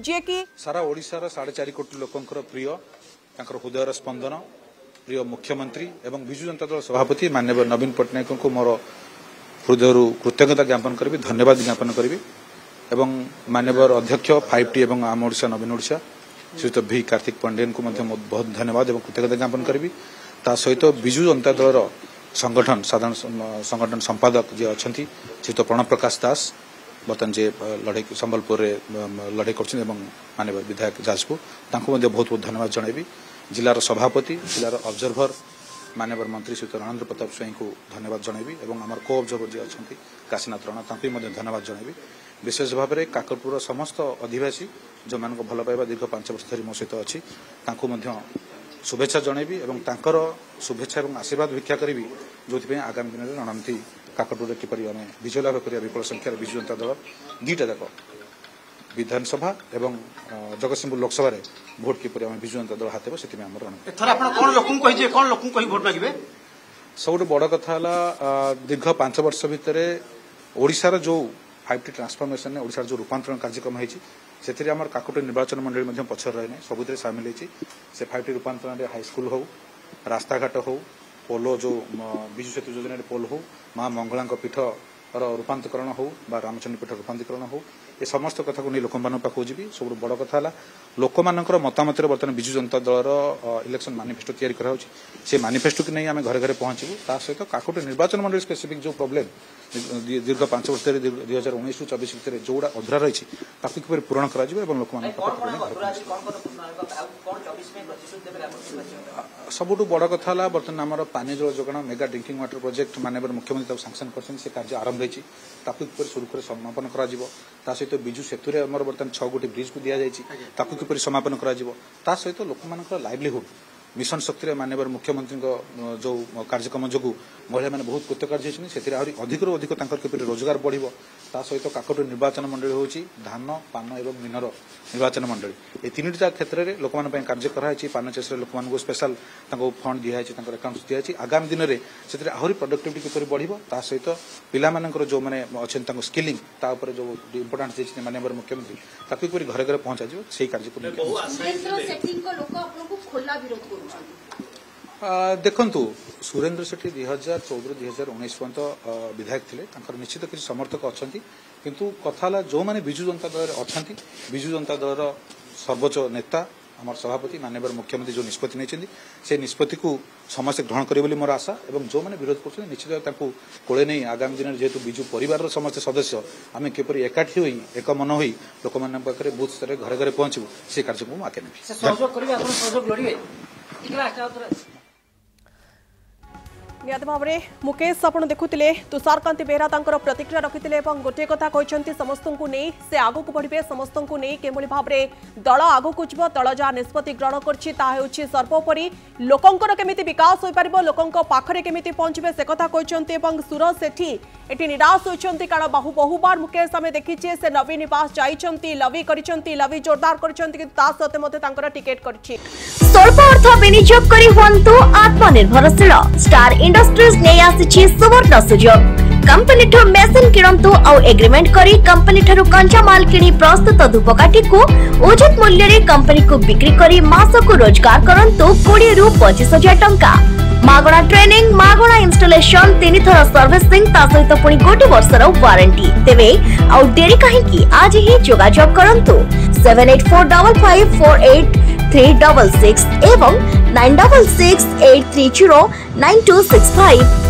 जे कि सारा ओडिशार 4.5 कोटी लोकंकर प्रिय हृदयर स्पंदन प्रिय मुख्यमंत्री एवं विजु जनता दल सभापति माननीय नवीन पट्टनायक को मोर हृदय कृतज्ञता ज्ञापन करी धन्यवाद ज्ञापन करी एवं माननीय अध्यक्ष 5T एवं आम ओडिशा नवीन ओडिशा श्रीयुत भी कार्तिक पांडेन को बहुत धन्यवाद एवं कृतज्ञता ज्ञापन करी ता सहित विजु जनता दल संगठन साधारण संगठन संपादक जे अच्छा श्रीयुत प्रणव प्रकाश दास बर्तमान जे लड़ाई संबलपुर लड़ाई कर माननीय विधायक जाजपुर बहुत बहुत धन्यवाद जनइबी जिलार सभापति जिलार ऑब्जर्वर माननीय मंत्री श्रीयुत रणेंद्र प्रताप स्वाई को धन्यवाद जनइबी एवं आम को ऑब्जर्वर जी अच्छा काशीनाथ राणा धन्यवाद जनइबी विशेष भाव में काकटपुर समस्त अधिवासी जो मान भल पाइबा दीर्घ 5 वर्ष धरी मो सहित अच्छी शुभेच्छा जनइबी एवं तांकर शुभेच्छा और आशीर्वाद भिक्षा करी जो आगामी दिन में रणनीति काकटपुर किपरि आम विजय लाभ कर विपुल संख्यार विजु जनता दल दुईटा जाक विधानसभा एवं जगतसिंहपुर लोकसभा भोट किपरि आम विजु जनता दल हाथेब से सब बड़ कथा दीर्घ 5 वर्ष भितर ओडिशार जो 5T ट्रांसफॉर्मेशन ओडिशार जो रूपांतरण कार्यक्रम होती आम काकटपुर निर्वाचन मंडली पछर रहे सबुत सामिल होती से 5T रूपांतरण हाईस्कल हो रास्ताघाट हो पोलो जो विजु सेतु योजना पोल हो माँ मंगला पीठ रूपांतरण हो रामचंद्र पीठ रूपांतरण हो ये समस्त कथा को नहीं लोक पाखक जी सब बड़ कथा लोक मानकर मतामत बर्तमान विजु जनता दलर इलेक्शन मैनिफेस्टो तैयारी करा से मैनिफेस्टो की नहीं आम घरे घरे पहुंचू ता सहित काकटपुर निर्वाचन मंडली स्पेसिफिक जो प्रॉब्लम दीर्घ 5 वर्ष 2019-24 भितर जोड़ा अधूरा रही किपर पूरण कर लोक सबुठ बड़ कथा बर्तमान आम पानी जल जोगाण मेगा ड्रिंकिंग वाटर प्रोजेक्ट माननीय मुख्यमंत्री सांसन कर कार्य आरंभ होती सुरुखुरे समापन कर सहित विजु सेतु बर्तमान 6 गोटी ब्रिज को दि जाए किपर समापन कर सहित लोक लाइवलीहुड मिशन शक्ति माननीय मुख्यमंत्री जो कार्यक्रम जो महिला मैंने बहुत कृतकार्य होती आहरी अधिक अधिक किपर रोजगार बढ़ सहित काकटपुर निर्वाचन मंडली हूँ धान पान एवं मीनर निर्वाचन मंडली ये 3टा क्षेत्र में लोक कार्य कराई पान चाष लोक स्पेशल फंड दिखाई अकाउंट दिखाई आगामी दिन में से आहरी प्रोडक्टिविटी किपर बढ़ सहित पिलाମାନଙ୍କର जो मैंने अच्छे स्किलिंग जो इम्पोर्टान्स देती माननीय मुख्यमंत्री ताकि किपर घरे घरे पहुंचा से कार्य देखु सुरेंद्र सेठी 2014-2019 पर्यंत विधायक थे निश्चित किसी समर्थक अच्छा किंतु कथा जो मैंने विजु जनता दल अच्छा विजु जनता दल सर्वोच्च नेता आम सभापति माननीय मुख्यमंत्री जो निष्पत्ति नहीं से निष्पत्ति को समस्त ग्रहण करेंगे मोर आशा और जो मैंने विरोध कर निश्चित कोले नहीं आगामी दिन में जेहेतु विजु परिवार समस्त सदस्य आम किपर एकाठी हुई एक मन हो लोक पाखे बूथ स्तर घरे घरे पहुंचू से कार्यक्रम आगे निहत भाव में मुकेश आप देखुले तुषारकांति बेहरा प्रतिक्रिया रखिते गोटे कथा कहते समस्त को नहीं से आगू को बढ़े समस्त को नहीं किभली भाव में दल आगू को जीव दल जहाँ निष्पत्ति ग्रहण कर सर्वोपरि लोकंर केमिति विकास हो पार लोकों पाखरे केमिति पहुंचे से कथा कहते सुर सेठी ये निराश होती कारण बहुबार मुकेश आम देखीचे से नवीन निवास जाइछंती लवी करिछंती लवी जोरदार करिछंती सत्ते टिकेट करछि स्वल्प अर्थ विनियोग करी हुंतु आत्मनिर्भरशील स्टार इंडस्ट्रीज ने आसी सुवर्ण सुजोग कंपनी ठो मेसिन किणंतु आउ एग्रीमेंट करी कंपनी ठरु कंचा माल किणी प्रस्तुत धूपकाठी को उचित मूल्य रे कंपनी को बिक्री करी मास को रोजगार करंतु 20 रु 25,000 टंका मागणा ट्रेनिंग मागणा इंस्टॉलेशन 3 थर सर्विसिंग ता सहित पुणी गोटे वर्षर वारंटी तेबे आउ देरी काहेकि आज ही जोगाजोग करंतु 7845548366 एवं 9668309265